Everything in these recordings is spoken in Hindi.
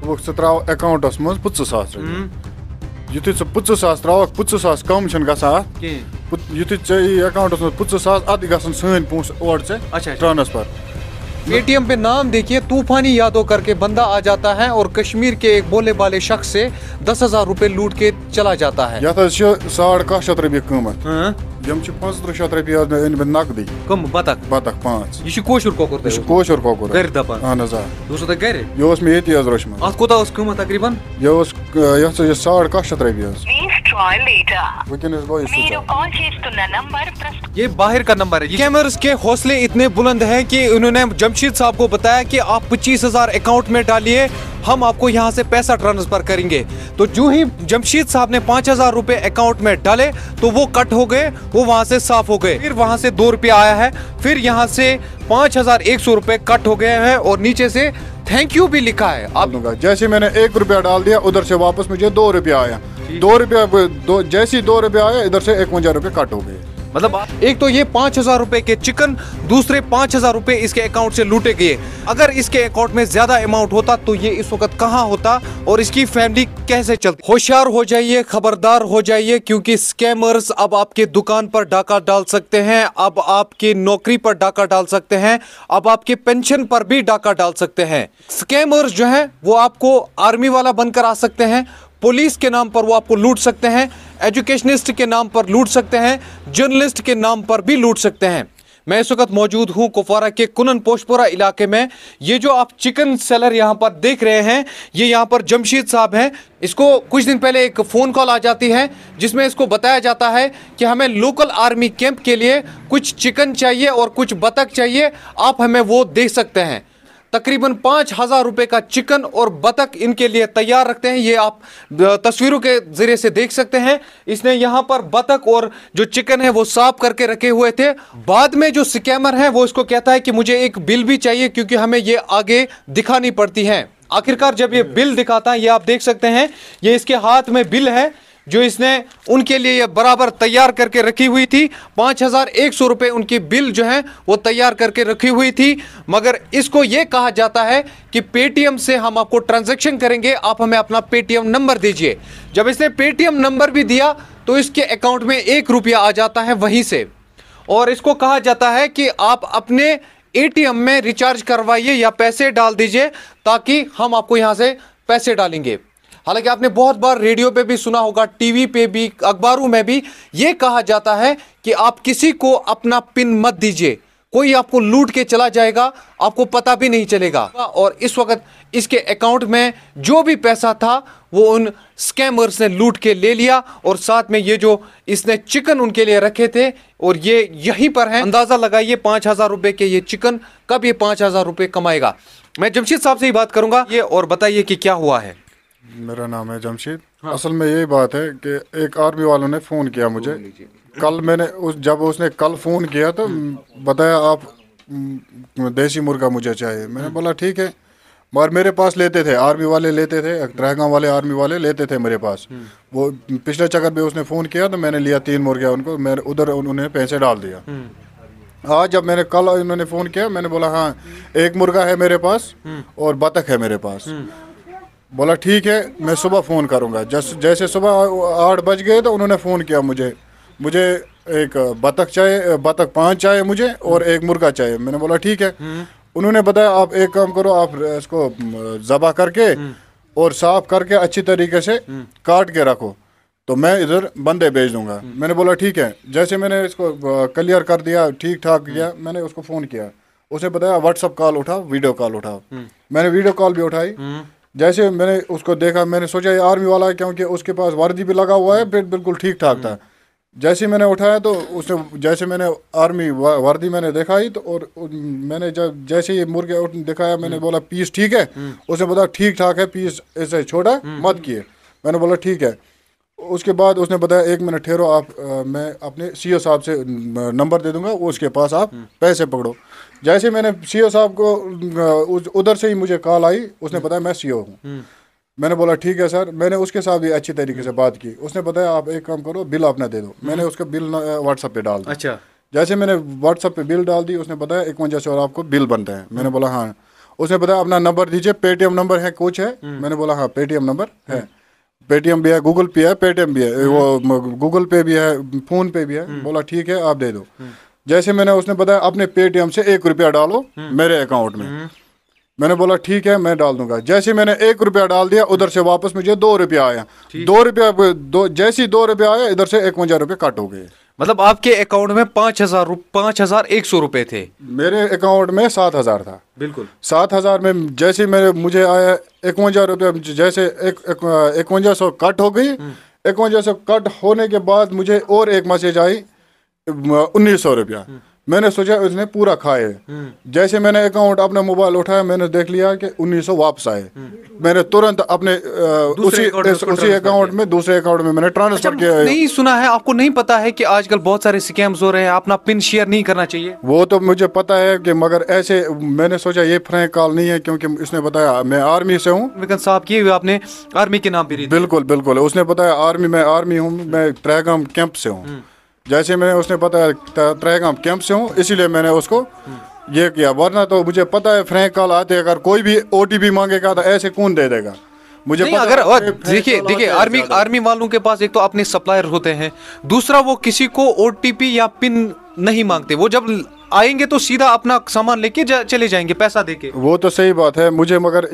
दोस्त त्राव अकाउंटस मज 50,000 युथि 50,000 त्रावक 50,000 कम छन गसा युथि चे अकाउंटस मज 50,000 अद गसन सन पोस और चे ट्रांसफर। पेटीएम पे नाम देखिए तूफानी यादव करके बंदा आ जाता है और कश्मीर के एक बोले बाले शख्स से 10,000 रुपए लूट के चला जाता है। यह 1,700 रुपये कीमत यम 500 रुपये अन नकदी कम बतख 5 यह कोशुर कोकुर कोशुर कोकुर गर दपन अहन हज गर यह मे ये रोशम अत कोता कीमत तकरीबन यह 1,100 रुपये ये बाहर का नंबर है। स्कैमर्स के हौसले इतने बुलंद हैं कि उन्होंने जमशीद साहब को बताया कि आप 25,000 अकाउंट में डालिए, हम आपको यहाँ से पैसा ट्रांसफर करेंगे। तो जो ही जमशीद साहब ने 5,000 रुपए अकाउंट में डाले तो वो कट हो गए, वो वहाँ से साफ हो गए। फिर वहाँ से 2 रुपया आया है, फिर यहाँ से 5,100 रुपए कट हो गए हैं और नीचे से थैंक यू भी लिखा है। आप दूंगा जैसे मैंने 1 रुपया डाल दिया उधर से वापस मुझे 2 रुपया आया, 2 रुपया जैसे 2 रुपया आया इधर से 51 रुपये कट हो गए। मतलब एक तो ये 5,000 रुपए के चिकन, दूसरे 5,000 रुपए इसके अकाउंट से लूटे गए। अगर इसके अकाउंट में ज्यादा अमाउंट होता तो ये इस वक्त कहाँ होता और इसकी फैमिली कैसे चलती। होशियार हो जाइए, खबरदार हो जाइए, क्योंकि स्कैमर्स अब आपके दुकान पर डाका डाल सकते हैं, अब आपकी नौकरी पर डाका डाल सकते हैं, अब आपके पेंशन पर भी डाका डाल सकते हैं। स्कैमर्स जो है वो आपको आर्मी वाला बनकर आ सकते हैं, पुलिस के नाम पर वो आपको लूट सकते हैं, एजुकेशनिस्ट के नाम पर लूट सकते हैं, जर्नलिस्ट के नाम पर भी लूट सकते हैं। मैं इस वक्त मौजूद हूं कुपवारा के कुनन पोशपुरा इलाके में। ये जो आप चिकन सेलर यहां पर देख रहे हैं, ये यहां पर जमशीद साहब हैं। इसको कुछ दिन पहले एक फ़ोन कॉल आ जाती है जिसमें इसको बताया जाता है कि हमें लोकल आर्मी कैंप के लिए कुछ चिकन चाहिए और कुछ बतख चाहिए, आप हमें वो दे सकते हैं। तकरीबन 5,000 रुपए का चिकन और बतख इनके लिए तैयार रखते हैं। ये आप तस्वीरों के जरिए से देख सकते हैं। इसने यहाँ पर बतख और जो चिकन है वो साफ करके रखे हुए थे। बाद में जो स्कैमर है वो इसको कहता है कि मुझे एक बिल भी चाहिए क्योंकि हमें ये आगे दिखानी पड़ती है। आखिरकार जब ये बिल दिखाता है, ये आप देख सकते हैं, ये इसके हाथ में बिल है जो इसने उनके लिए ये बराबर तैयार करके रखी हुई थी। 5,100 रुपये उनकी बिल जो है वो तैयार करके रखी हुई थी। मगर इसको ये कहा जाता है कि पेटीएम से हम आपको ट्रांजैक्शन करेंगे, आप हमें अपना पेटीएम नंबर दीजिए। जब इसने पेटीएम नंबर भी दिया तो इसके अकाउंट में 1 रुपया आ जाता है वहीं से, और इसको कहा जाता है कि आप अपने एटीएम में रिचार्ज करवाइए या पैसे डाल दीजिए ताकि हम आपको यहाँ से पैसे डालेंगे। हालांकि आपने बहुत बार रेडियो पे भी सुना होगा, टीवी पे भी, अखबारों में भी ये कहा जाता है कि आप किसी को अपना पिन मत दीजिए, कोई आपको लूट के चला जाएगा, आपको पता भी नहीं चलेगा। और इस वक्त इसके अकाउंट में जो भी पैसा था वो उन स्कैमर्स ने लूट के ले लिया, और साथ में ये जो इसने चिकन उनके लिए रखे थे और ये यहीं पर है। अंदाजा लगाइए 5,000 रुपए के ये चिकन कब ये 5,000 रुपए कमाएगा। मैं जमशीद साहब से ही बात करूंगा ये, और बताइए कि क्या हुआ है। मेरा नाम है जमशीद। असल में यही बात है कि एक आर्मी वालों ने फ़ोन किया मुझे कल। मैंने जब उसने कल फ़ोन किया तो बताया आप देसी मुर्गा मुझे चाहिए। मैंने बोला ठीक है, मगर मेरे पास लेते थे, आर्मी वाले लेते थे, त्रहगांव वाले आर्मी वाले लेते थे मेरे पास। वो पिछले चक्कर में उसने फ़ोन किया तो मैंने लिया 3 मुर्गे उनको, मैंने उधर उन्होंने पैसे डाल दिया। आज जब मैंने कल उन्होंने फ़ोन किया, मैंने बोला हाँ 1 मुर्गा है मेरे पास और बतख है मेरे पास। बोला ठीक है मैं सुबह फ़ोन करूँगा। जैसे सुबह 8 बज गए तो उन्होंने फ़ोन किया मुझे एक बतख चाहिए, बतख 5 चाहिए मुझे और 1 मुर्गा चाहिए। मैंने बोला ठीक है। उन्होंने बताया आप एक काम करो, आप इसको ज़बा करके और साफ़ करके अच्छी तरीके से काट के रखो तो मैं इधर बंदे भेज दूँगा। मैंने बोला ठीक है। जैसे मैंने इसको क्लियर कर दिया, ठीक ठाक किया, मैंने उसको फ़ोन किया, उसने बताया व्हाट्सअप कॉल उठाओ, वीडियो कॉल उठाओ। मैंने वीडियो कॉल भी उठाई। जैसे मैंने उसको देखा, मैंने सोचा ये आर्मी वाला है क्योंकि उसके पास वर्दी भी लगा हुआ है, फिर बिल्कुल ठीक ठाक था। जैसे मैंने उठाया तो उसने, जैसे मैंने आर्मी वर्दी मैंने दिखाई तो, और मैंने जब जैसे ये मुर्गे दिखाया, मैंने बोला पीस ठीक है। उसने बोला ठीक ठाक है, पीस ऐसे छोटा मत किए। मैंने बोला ठीक है। उसके बाद उसने बताया 1 मिनट ठहरो आप, मैं अपने सीओ साहब से नंबर दे दूंगा, उसके पास आप पैसे पकड़ो। जैसे मैंने सीओ साहब को उधर से ही मुझे कॉल आई, उसने बताया मैं सीओ हूँ। मैंने बोला ठीक है सर। मैंने उसके साथ भी अच्छी तरीके से बात की। उसने बताया आप एक काम करो, बिल अपना दे दो। मैंने उसका बिल व्हाट्सएप पे डाल दिया। अच्छा। जैसे मैंने व्हाट्सएप पे बिल डाल दी, उसने बताया 51 और आपको बिल बनता है। मैंने बोला हाँ। उसने बताया अपना नंबर दीजिए, पेटीएम नंबर है कुछ है। मैंने बोला हाँ पेटीएम नंबर है, पेटीएम भी है, गूगल पे है, पेटीएम भी है, वो गूगल पे भी है, फोन पे भी है। बोला ठीक है आप दे दो। जैसे मैंने उसने बताया अपने पेटीएम से 1 रुपया डालो मेरे अकाउंट में। मैंने बोला ठीक है मैं डाल दूंगा। जैसे मैंने 1 रुपया डाल दिया, उधर से वापस मुझे 2 रुपया आया। 2 रुपया जैसे ही 2 रुपया आया, इधर से 51 रुपये कट हो गए। मतलब आपके अकाउंट में 5,100 रुपए थे। मेरे अकाउंट में 7,000 था। बिल्कुल 7,000 में जैसे मुझे आया 51 रुपया, जैसे 5100 कट हो गई। 5100 कट होने के बाद मुझे और एक मैसेज आई 1900 रुपया। मैंने सोचा उसने पूरा खाए। जैसे मैंने अकाउंट अपना मोबाइल उठाया, मैंने देख लिया कि 1900 वापस आए। मैंने तुरंत अपने उसी अकाउंट में दूसरे अकाउंट में मैंने ट्रांसफर किया। नहीं सुना है, आपको नहीं पता है कि आजकल बहुत सारे स्कैम्स हो रहे हैं, अपना पिन शेयर नहीं करना चाहिए? वो तो मुझे पता है कि मगर ऐसे मैंने सोचा ये फ्रैंक कॉल नहीं है, क्योंकि उसने बताया मैं आर्मी से हूँ। विकन साहब की आपने आर्मी के नाम पे बिल्कुल बिल्कुल, उसने बताया आर्मी हूँ, मैं ट्रैगाम कैंप से हूँ। जैसे मैंने उसने बताया ट्रैगाम कैंप से हूँ, इसीलिए मैंने उसको ये किया। वरना तो मुझे पता है फ्रैंक कॉल आते, अगर कोई भी OTP मांगेगा तो ऐसे कौन दे देगा मुझे नहीं, पता अगर देखिए आर्मी वालों के पास एक तो अपने सप्लायर होते हैं, दूसरा वो किसी को OTP या पिन नहीं मांगते। वो जब आएंगे तो सीधा अपना सामान लेके चले जाएंगे पैसा देके। वो तो सही बात है मुझे, मगर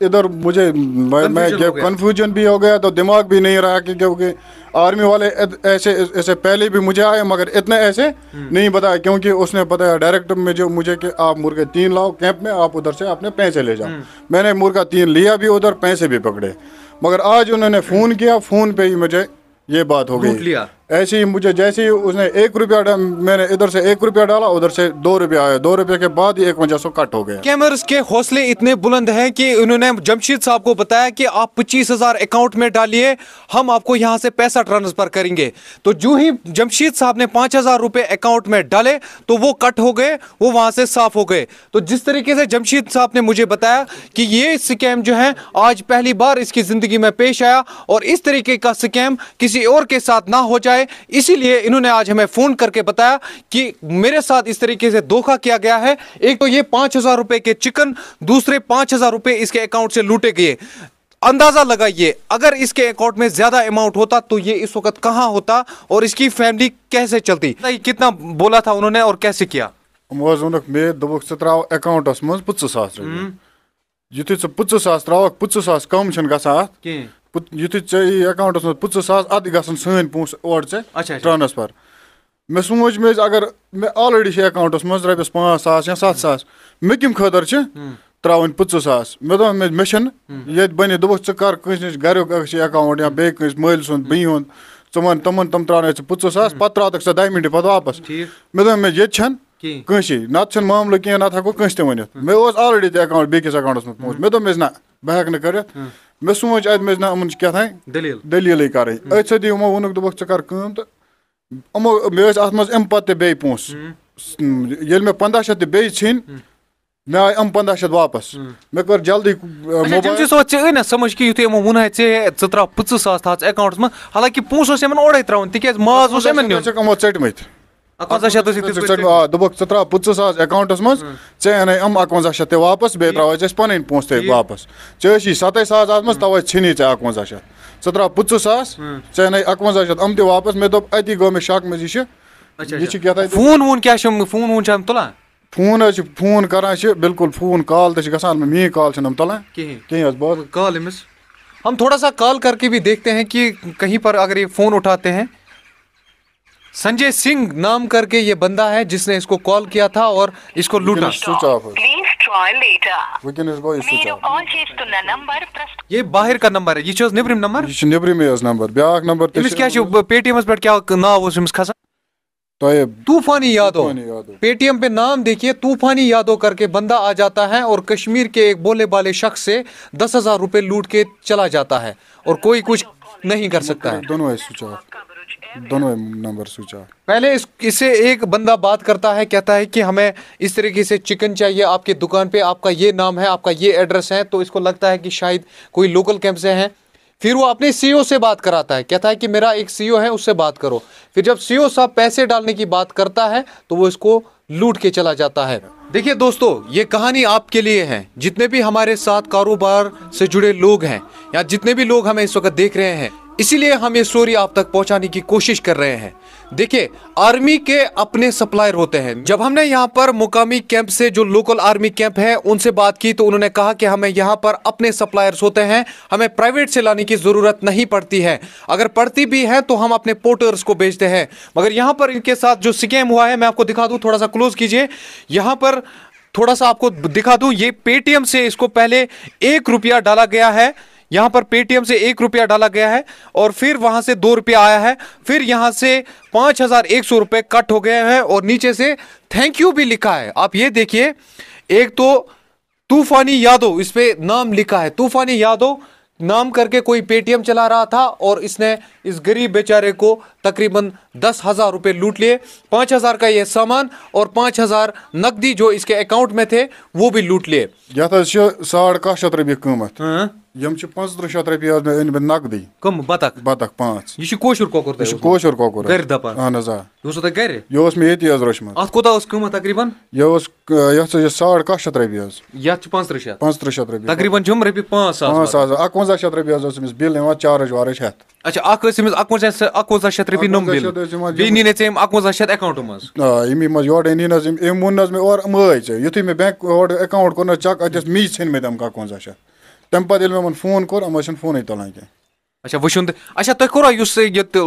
इधर मुझे मैं कंफ्यूजन भी हो गया, तो दिमाग भी नहीं रहा कि क्योंकि आर्मी वाले ऐसे पहले भी मुझे आए, मगर इतने ऐसे नहीं बताया। क्योंकि उसने बताया डायरेक्ट मुझे कि आप मुर्गे 3 लाओ कैंप में, आप उधर से अपने पैसे ले जाओ। मैंने मुर्गा 3 लिया भी, उधर पैसे भी पकड़े। मगर आज उन्होंने फ़ोन किया, फ़ोन पे ही मुझे ये बात हो गई। ऐसे ही मुझे जैसे ही उसने 1 रुपया मैंने इधर से 1 रुपया डाला, उधर से 2 रुपया आया। 2 रुपये के बाद ही 5100 कट हो गया। कैमर्स के हौसले इतने बुलंद हैं कि उन्होंने जमशीद साहब को बताया कि आप 25,000 अकाउंट में डालिए, हम आपको यहां से पैसा ट्रांसफर करेंगे। तो जो ही जमशीद साहब ने 5,000 रुपए अकाउंट में डाले तो वो कट हो गए, वो वहां से साफ हो गए। तो जिस तरीके से जमशीद साहब ने मुझे बताया कि ये स्कैम जो है आज पहली बार इसकी जिंदगी में पेश आया, और इस तरीके का स्कैम किसी और के साथ ना हो जाए, इसीलिए इन्होंने आज हमें फोन करके बताया कि मेरे साथ इस तरीके से धोखा किया गया है। एक तो ये 5,000 रुपए के चिकन, दूसरे 5,000 रुपए इसके अकाउंट से लूटे गए। अंदाजा लगाइए अगर इसके अकाउंट में ज्यादा अमाउंट होता तो ये इस वक्त कहां होता और इसकी फैमिली कैसे चलती। कितना बोला था उन्होंने और कैसे किया? अकाउंटस मज 50,000 युथु 50,000 त्रावक 50,000 कम गसान युथु अकाउंटस मज 50,000 अद गसन सन पोस और ट्रांसफर। मे सोच मे अगर मे ऑलरेडी अकाउंटस मज रॉपिस 5,000 या 7,000 मे कम खतर त्रावन 50,000 मे दोप मे ये बन दोपक कर कस घर अकाउंट या बे मल सुन बी हुंद वन तम त्रा 50,000 पत् त्रा 10 मिनट पे वापस। मे दोप मे ये कंसी नत मामल कह नत हको कंस वन मे ऑलरेडी अकाउंट बेकिस अकाउंटस मज पहुंच। मे दोप मे बह हेक कर मे सोच अत मे अमन क्या दलील कर अत सदी यमो वोनुक दोपक कर तो यमो मे अत मज अम पे बे पोस ये मे 1,500 बे छिन मे आय 1,500 वापस। मे कर जल्दी मोबाइल समझ कि युथे वो त्रा 50,000 था अकाउंट में, हालांकि पोस ओर त्रावन तिक माज चटमत दोपक त्रा 50,000 अकाउंटस मज अने 51,000 ते वापस बे त्रा पन पोस ते वापस। 27,000 मज तवे छिनी 51,000 त्रा 50,000 अने 51,000 अम ते वापस। मे दोप अति गो मे शक मे क्या फोन वोन क्या फोन तुला फोन करान बिल्कुल फोन कॉल तो गसान मी कॉल तुलान कहीं कॉल हम थोड़ा सा कॉल करके भी देखते हैं कि कहीं पर अगर ये फोन उठाते हैं। संजय सिंह नाम करके ये बंदा है जिसने इसको कॉल किया था और इसको लूटा। ये बाहर का नंबर है, ये निब्रिम नंबर ब्याक नंबर पेटीएम पे क्या नाव खसा तूफानी यादव। पेटीएम पे नाम देखिए तूफानी यादव करके बंदा आ जाता है और कश्मीर के एक बोले बाले शख्स से 10,000 रुपए लूट के चला जाता है और कोई कुछ नहीं कर सकता है। दोनों नंबर स्विच ऑफ। पहले इससे एक बंदा बात करता है, कहता है कि हमें इस तरीके से चिकन चाहिए आपके दुकान पे, आपका ये नाम है, आपका ये एड्रेस है। तो इसको लगता है कि शायद कोई लोकल कैंप से हैं। फिर वो अपने सीईओ से बात कराता है, कहता है कि मेरा एक सीईओ है उससे बात करो। फिर जब सीईओ साहब पैसे डालने की बात करता है तो वो इसको लूट के चला जाता है। देखिए दोस्तों, ये कहानी आपके लिए है। जितने भी हमारे साथ कारोबार से जुड़े लोग हैं या जितने भी लोग हमें इस वक्त देख रहे हैं, इसीलिए हम ये स्टोरी आप तक पहुंचाने की कोशिश कर रहे हैं। देखिए, आर्मी के अपने सप्लायर होते हैं। जब हमने यहाँ पर मुकामी कैंप से, जो लोकल आर्मी कैंप है, उनसे बात की तो उन्होंने कहा कि हमें यहाँ पर अपने सप्लायर्स होते हैं, हमें प्राइवेट से लाने की जरूरत नहीं पड़ती है। अगर पड़ती भी है तो हम अपने पोर्टर्स को भेजते हैं। मगर यहाँ पर इनके साथ जो स्कैम हुआ है, मैं आपको दिखा दूं, थोड़ा सा क्लोज कीजिए। यहाँ पर थोड़ा सा आपको दिखा दूं, ये पेटीएम से इसको पहले 1 रुपया डाला गया है। यहां पर पेटीएम से 1 रुपया डाला गया है और फिर वहां से 2 रुपया आया है। फिर यहां से 5100 रुपए कट हो गए हैं और नीचे से थैंक यू भी लिखा है। आप ये देखिए, एक तो तूफानी यादव, इस पे नाम लिखा है, तूफानी यादव नाम करके कोई पेटीएम चला रहा था और इसने इस गरीब बेचारे को तकरीबन 10,000 रुपए लूट लिए। 5,000 का ये सामान और 5,000 नकदी जो इसके अकाउंट में थे वो भी लूट लिए। यह 1,700 रुपये कीमत। यम 500 रुपये मे अन नकदी। कम बतख 5। यह कोशुर कोकुर तय कोशुर कोकुर गर दपान। अहन आ यो तय गर यो मे ये रोचमत। अत कोता कीमत तकरीबन यह 1,700 रुपये यह 500 रुपये तकरीबन जुम रपी 5,000 51 रुपये बिल चार्ज वार्ज हेत। अच्छा, 51 रुपये नम बिल बी नी 51 अकाउंट मज अमी मज योर मुन मे और मज युथ मे बैंक अकाउंट कोर चक अत मी इन मे 51 तम पे मे फोन कोर अम फोन तुलान कह। अच्छा वुन अच्छा तुम कोरा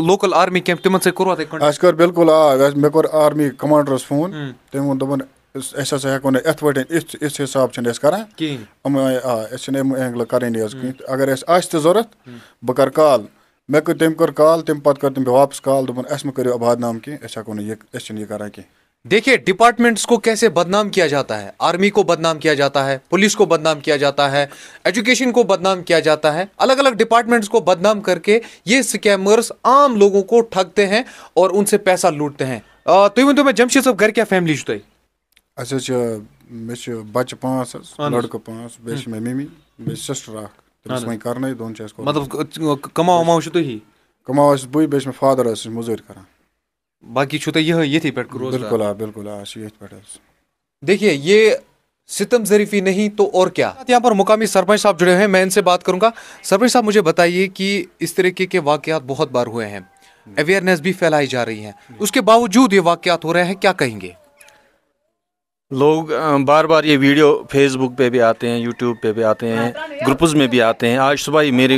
लोकल आर्मी कैंप तिमन से कोरा अस कर बिल्कुल मे कोर आर्मी कमांडरस फोन तम वो दोपन अस हेको ना इत पे इस हिसाब करान एंगल करें कहीं अगर जरूरत बह कर कॉल मे तम कर कॉल तम पे कर तम वापस कॉल दोपन अस मे करो बदनाम कह अस हेको ये करान कह। देखिए, डिपार्टमेंट्स को कैसे बदनाम किया जाता है। आर्मी को बदनाम किया जाता है, पुलिस को बदनाम किया जाता है, एजुकेशन को बदनाम किया जाता है। अलग अलग डिपार्टमेंट्स को बदनाम करके ये स्कैमर्स आम लोगों को ठगते हैं और उनसे पैसा लूटते हैं। तुम वो जमशेद साहब घर क्या फैमिली तुम? अस मे बच्चे 5 लड़के 5 बे मम्मी बे सिस्टर वह कर दोन मतलब कमाओ वमाओ तुही कमाओ बे बे फादर मजूर करान बाकी छुत ये पे बिल्कुल बिल्कुल पे। देखिए, ये सितम जरीफी नहीं तो और क्या। यहाँ पर मुकामी सरपंच साहब जुड़े हैं, मैं इनसे बात करूंगा। सरपंच साहब, मुझे बताइए कि इस तरीके के वाकयात बहुत बार हुए हैं, अवेयरनेस भी फैलाई जा रही है, उसके बावजूद ये वाकयात हो रहे हैं, क्या कहेंगे? लोग बार बार ये वीडियो फेसबुक पे भी आते हैं, यूट्यूब पे भी आते हैं, ग्रुप्स में भी आते हैं। आज सुबह ही मेरे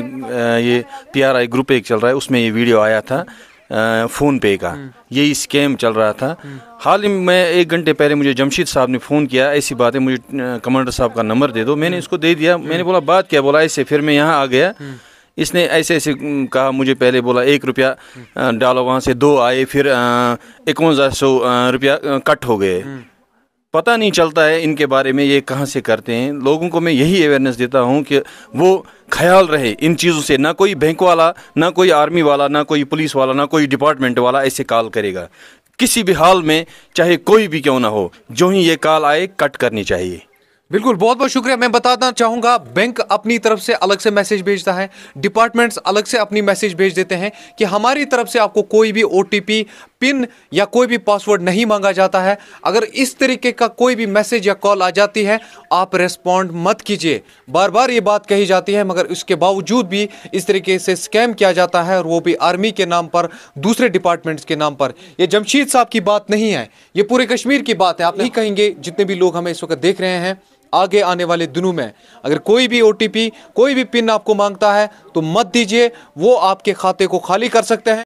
ये PRI ग्रुप एक चल रहा है, उसमें ये वीडियो आया था फ़ोन पे का, यही स्कैम चल रहा था। हाल ही में 1 घंटे पहले मुझे जमशेद साहब ने फ़ोन किया, ऐसी बात है, मुझे कमांडर साहब का नंबर दे दो। मैंने इसको दे दिया। मैंने बोला बात क्या? बोला ऐसे। फिर मैं यहाँ आ गया, इसने ऐसे ऐसे कहा मुझे। पहले बोला 1 रुपया डालो, वहाँ से 2 आए, फिर 5100 रुपया कट हो गए। पता नहीं चलता है इनके बारे में, ये कहाँ से करते हैं। लोगों को मैं यही अवेयरनेस देता हूँ कि वो ख्याल रहे इन चीज़ों से। ना कोई बैंक वाला, ना कोई आर्मी वाला, ना कोई पुलिस वाला, ना कोई डिपार्टमेंट वाला ऐसे कॉल करेगा किसी भी हाल में, चाहे कोई भी क्यों ना हो। जो ही ये कॉल आए कट करनी चाहिए। बिल्कुल, बहुत बहुत शुक्रिया। मैं बताना चाहूंगा, बैंक अपनी तरफ से अलग से मैसेज भेजता है, डिपार्टमेंट्स अलग से अपनी मैसेज भेज देते हैं कि हमारी तरफ से आपको कोई भी OTP, पिन या कोई भी पासवर्ड नहीं मांगा जाता है। अगर इस तरीके का कोई भी मैसेज या कॉल आ जाती है, आप रेस्पॉन्ड मत कीजिए। बार बार ये बात कही जाती है, मगर इसके बावजूद भी इस तरीके से स्कैम किया जाता है, और वो भी आर्मी के नाम पर, दूसरे डिपार्टमेंट्स के नाम पर। ये जमशेद साहब की बात नहीं है, ये पूरे कश्मीर की बात है। आप नहीं कहेंगे, जितने भी लोग हमें इस वक्त देख रहे हैं, आगे आने वाले दिनों में अगर कोई भी OTP, कोई भी पिन आपको मांगता है तो मत दीजिए, वो आपके खाते को खाली कर सकते हैं।